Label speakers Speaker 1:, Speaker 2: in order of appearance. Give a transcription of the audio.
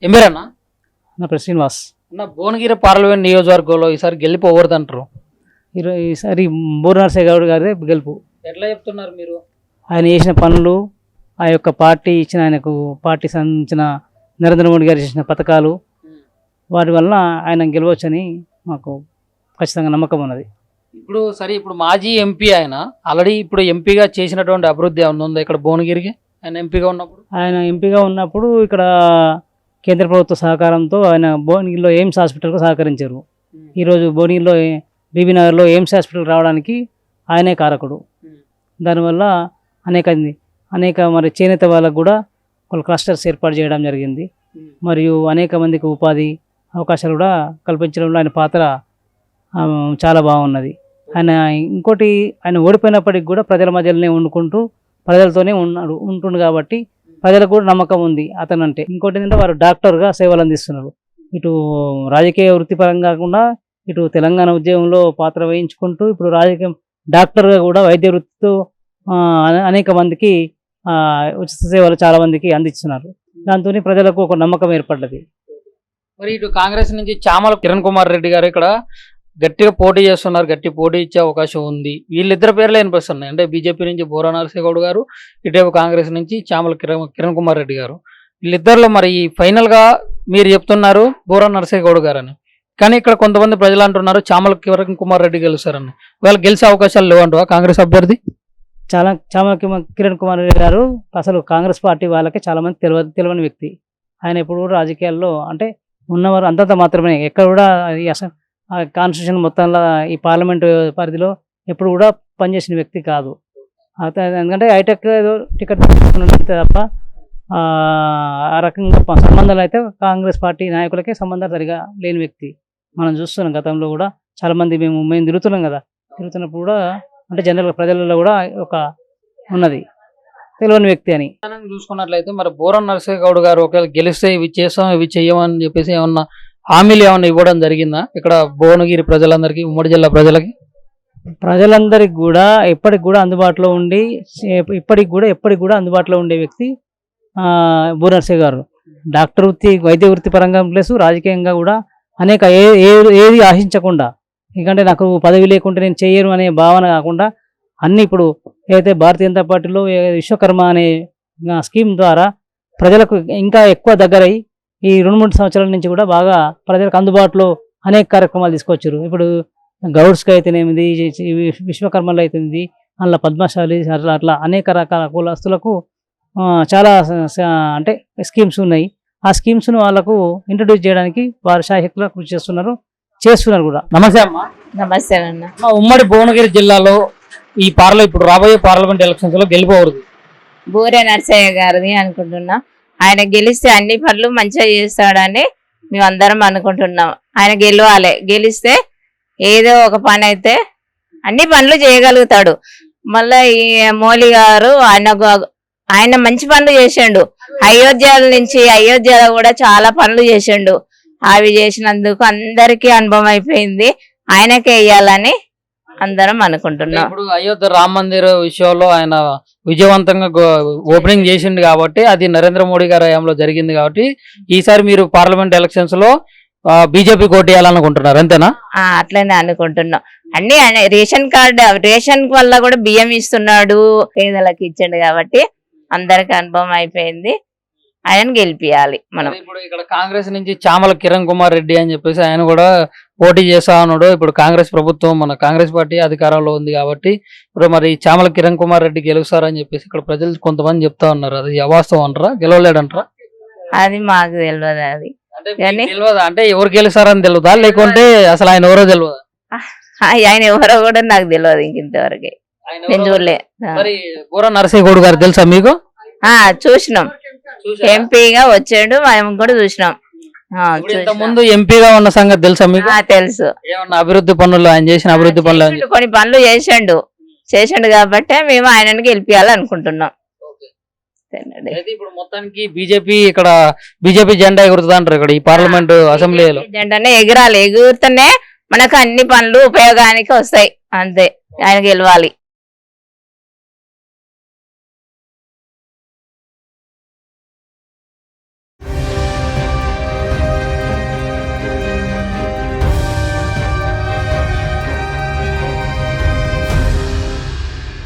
Speaker 1: ఏం పేరన్నా?
Speaker 2: నా పేరు శ్రీనివాస్.
Speaker 1: అన్న, భువనగిరి పార్లమెంట్ నియోజకవర్గంలో ఈసారి గెలిపోవద్దు అంటారు.
Speaker 2: ఈసారి బూర నరసయ్య గౌడ్ గారి గెలుపు.
Speaker 1: ఎట్లా చెప్తున్నారు మీరు?
Speaker 2: ఆయన చేసిన పనులు, ఆ యొక్క పార్టీ ఇచ్చిన, ఆయనకు పార్టీ సంబంధించిన నరేంద్ర మోడీ గారు చేసిన పథకాలు, వాటి వల్ల ఆయన గెలవచ్చని మాకు ఖచ్చితంగా నమ్మకం ఉన్నది.
Speaker 1: ఇప్పుడు మాజీ ఎంపీ ఆయన ఆల్రెడీ ఇప్పుడు ఎంపీగా చేసినటువంటి అభివృద్ధి ఏమన్నా ఉందా ఇక్కడ భువనగిరికి? ఆయన ఎంపీగా ఉన్నప్పుడు ఇక్కడ కేంద్ర ప్రభుత్వ సహకారంతో ఆయన భువనగిరిలో ఎయిమ్స్ హాస్పిటల్కు సహకరించారు. ఈరోజు భువనగిరిలో బీబీ నగర్లో ఎయిమ్స్ హాస్పిటల్ రావడానికి ఆయనే కారకుడు. దానివల్ల అనేక మరి చేనేత వాళ్ళకు కూడా కొన్ని క్లస్టర్స్ ఏర్పాటు చేయడం జరిగింది. మరియు అనేక మందికి ఉపాధి అవకాశాలు కూడా కల్పించడంలో ఆయన పాత్ర చాలా బాగున్నది. ఆయన ఓడిపోయినప్పటికి కూడా ప్రజల మధ్యలోనే వండుకుంటూ ప్రజలతోనే ఉంటుండు కాబట్టి ప్రజలకు కూడా నమ్మకం ఉంది అతనంటే. ఇంకోటి ఏంటంటే వారు డాక్టర్గా సేవలు అందిస్తున్నారు. ఇటు రాజకీయ వృత్తిపరంగా కాకుండా ఇటు తెలంగాణ ఉద్యమంలో పాత్ర వహించుకుంటూ ఇప్పుడు రాజకీయ డాక్టర్గా కూడా వైద్య వృత్తితో అనేక మందికి ఉచిత సేవలు చాలా మందికి అందిస్తున్నారు. దాంతో ప్రజలకు ఒక నమ్మకం ఏర్పడ్డది. మరి ఇటు కాంగ్రెస్ నుంచి చామల కిరణ్ కుమార్ రెడ్డి గారు ఇక్కడ గట్టిగా పోటీ చేస్తున్నారు. గట్టి పోటీ ఇచ్చే అవకాశం ఉంది. వీళ్ళిద్దరు పేర్లే వినిపిస్తున్నాయి. అంటే బీజేపీ నుంచి బూర నరసయ్య గౌడ్ గారు, ఇటేపు కాంగ్రెస్ నుంచి చామల కిరణ్ కుమార్ రెడ్డి గారు. వీళ్ళిద్దరిలో మరి ఫైనల్గా మీరు చెప్తున్నారు బూర నరసయ్య గౌడ్ గారు అని, కానీ ఇక్కడ కొంతమంది ప్రజలు అంటున్నారు చామల కిరణ్ కుమార్ రెడ్డి గెలుస్తారని. వాళ్ళు గెలిచే అవకాశాలు లేవంటవా కాంగ్రెస్ అభ్యర్థి?
Speaker 2: చామల కిరణ్ కుమార్ రెడ్డి గారు అసలు కాంగ్రెస్ పార్టీ వాళ్ళకి చాలామంది తెలియని వ్యక్తి. ఆయన ఎప్పుడు కూడా రాజకీయాల్లో అంటే ఉన్నవారు అంతంత మాత్రమే, ఎక్కడ కూడా అసలు కాన్స్టిట్యూషన్ మొత్తంలో ఈ పార్లమెంటు పరిధిలో ఎప్పుడు కూడా పనిచేసిన వ్యక్తి కాదు. ఎందుకంటే హైటెక్ ఏదో టికెట్ తప్ప ఆ రకంగా సంబంధాలు అయితే కాంగ్రెస్ పార్టీ నాయకులకే సంబంధాలు సరిగా లేని వ్యక్తి మనం చూస్తున్నాం. గతంలో కూడా చాలామంది మేము తిరుగుతున్నాం కదా, తిరుగుతున్నప్పుడు కూడా అంటే జనరల్ ప్రజలలో కూడా ఒక ఉన్నది తెలియని వ్యక్తి అని
Speaker 1: చూసుకున్నట్లయితే మరి బూర నరసయ్య గౌడ్ గారు ఒకవేళ గెలిస్తే ఇవి చేస్తాం ఇవి చెయ్యమని చెప్పేసి ఏమన్నా హామీలు ఏమన్నా ఇవ్వడం జరిగిందా ఇక్కడ భువనగిరి ప్రజలందరికీ, ఉమ్మడి జిల్లా
Speaker 2: ప్రజలందరికీ కూడా ఎప్పటికి కూడా అందుబాటులో ఉండి ఎప్పటికి కూడా అందుబాటులో ఉండే వ్యక్తి బూర నరసయ్య గారు. డాక్టర్ వృత్తి, వైద్య వృత్తి పరంగా ప్లస్ రాజకీయంగా కూడా అనేక ఏది ఆశించకుండా, ఎందుకంటే నాకు పదవి లేకుంటే నేను చెయ్యను అనే భావన కాకుండా అన్ని ఇప్పుడు ఏదైతే భారతీయ జనతా పార్టీలో విశ్వకర్మ అనే స్కీమ్ ద్వారా ప్రజలకు ఇంకా ఎక్కువ దగ్గరై ఈ 2-3 సంవత్సరాల నుంచి కూడా బాగా ప్రజలకు అందుబాటులో అనేక కార్యక్రమాలు తీసుకొచ్చారు. ఇప్పుడు గౌడ్స్కి అయితేనేమిది, విశ్వకర్మలు అయితేనేది, అందులో పద్మశాలి అట్లా అనేక రకాల కులస్తులకు చాలా అంటే స్కీమ్స్ ఉన్నాయి. ఆ స్కీమ్స్ను వాళ్ళకు ఇంట్రడ్యూస్ చేయడానికి వారు శాయశక్తులుగా కృషి చేస్తున్నారు కూడా.
Speaker 1: నమస్తే అమ్మా.
Speaker 3: నమస్తే అన్న.
Speaker 1: ఉమ్మడి భువనగిరి జిల్లాలో ఇప్పుడు రాబోయే పార్లమెంట్ ఎలక్షన్స్ లో గెలిపోవద్దు
Speaker 3: బూర నరసయ్య గారిది అనుకుంటున్నా. ఆయన గెలిస్తే అన్ని పనులు మంచిగా చేస్తాడని మేమందరం అనుకుంటున్నాం. ఆయన గెలవాలి, గెలిస్తే ఏదో ఒక పని అయితే అన్ని పనులు చేయగలుగుతాడు. మళ్ళీ ఈ మోడీ గారు ఆయన మంచి పనులు చేసిండు. అయోధ్యలో కూడా చాలా పనులు చేసిండు. అవి చేసినందుకు అందరికీ అనుభవం అయిపోయింది. ఆయనకే వేయాలని అందరం అనుకుంటున్నాం.
Speaker 1: ఇప్పుడు అయోధ్య రామ మందిర్ విషయంలో ఆయన విజయవంతంగా ఓపెనింగ్ చేసిండు కాబట్టి అది నరేంద్ర మోడీ గారి హయాంలో జరిగింది కాబట్టి ఈసారి మీరు పార్లమెంట్ ఎలక్షన్స్ లో బీజేపీ కోట్ చేయాలనుకుంటున్నారు అంతేనా?
Speaker 3: అట్లనే అనుకుంటున్నాం. అన్ని రేషన్ వల్ల కూడా బియ్యం ఇస్తున్నాడు, పేదలకు ఇచ్చాడు కాబట్టి అందరికి అనుభవం అయిపోయింది. ఆయన గెలిపియాలి మనం.
Speaker 1: ఇప్పుడు ఇక్కడ కాంగ్రెస్ నుంచి చామల కిరణ్ కుమార్ రెడ్డి అని చెప్పేసి ఆయన కూడా పోటీ చేస్తా ఉన్నాడు. ఇప్పుడు కాంగ్రెస్ ప్రభుత్వం, మన కాంగ్రెస్ పార్టీ అధికారంలో ఉంది కాబట్టి ఇప్పుడు మరి చామల కిరణ్ కుమార్ రెడ్డి గెలుస్తారని చెప్పేసి ఇక్కడ ప్రజలు కొంతమంది చెప్తా ఉన్నారు. అది అవాస్తవం అంటారా, గెలవలేడంటారా?
Speaker 3: అది మాకు తెలియదు. అది
Speaker 1: తెలియదా? అంటే ఎవరు గెలుస్తారని తెలియదా, లేకుంటే అసలు ఆయన ఎవరో తెలియదా?
Speaker 3: ఆయన ఎవరో కూడా నాకు తెలియదు ఇంతవరకు, నేను చూడలే.
Speaker 1: మరి బూర నరసయ్య గౌడ్ గారు తెలుసా మీకు?
Speaker 3: చూసినాం, ఎంపీగా వచ్చాడు, మేము కూడా చూసినాం.
Speaker 1: ముందు ఎంపీగా ఉన్న సంగతి తెలుసా మీకు?
Speaker 3: తెలుసు.
Speaker 1: ఏమన్నా అభివృద్ధి పనులు ఆయన చేసిన అభివృద్ధి పనులు
Speaker 3: కొన్ని పనులు చేసిండు కాబట్టి మేము ఆయనను గెలిపియాలి అనుకుంటున్నాం.
Speaker 1: ఇప్పుడు మొత్తానికి బీజేపీ జెండా ఎగురుతుంది అంటారు ఇక్కడ ఈ పార్లమెంట్ అసెంబ్లీలో.
Speaker 3: జెండానే ఎగిరాలి, ఎగురుతూనే మనకు అన్ని పనులు ఉపయోగానికి వస్తాయి. అంతే, ఆయన గెలవాలి.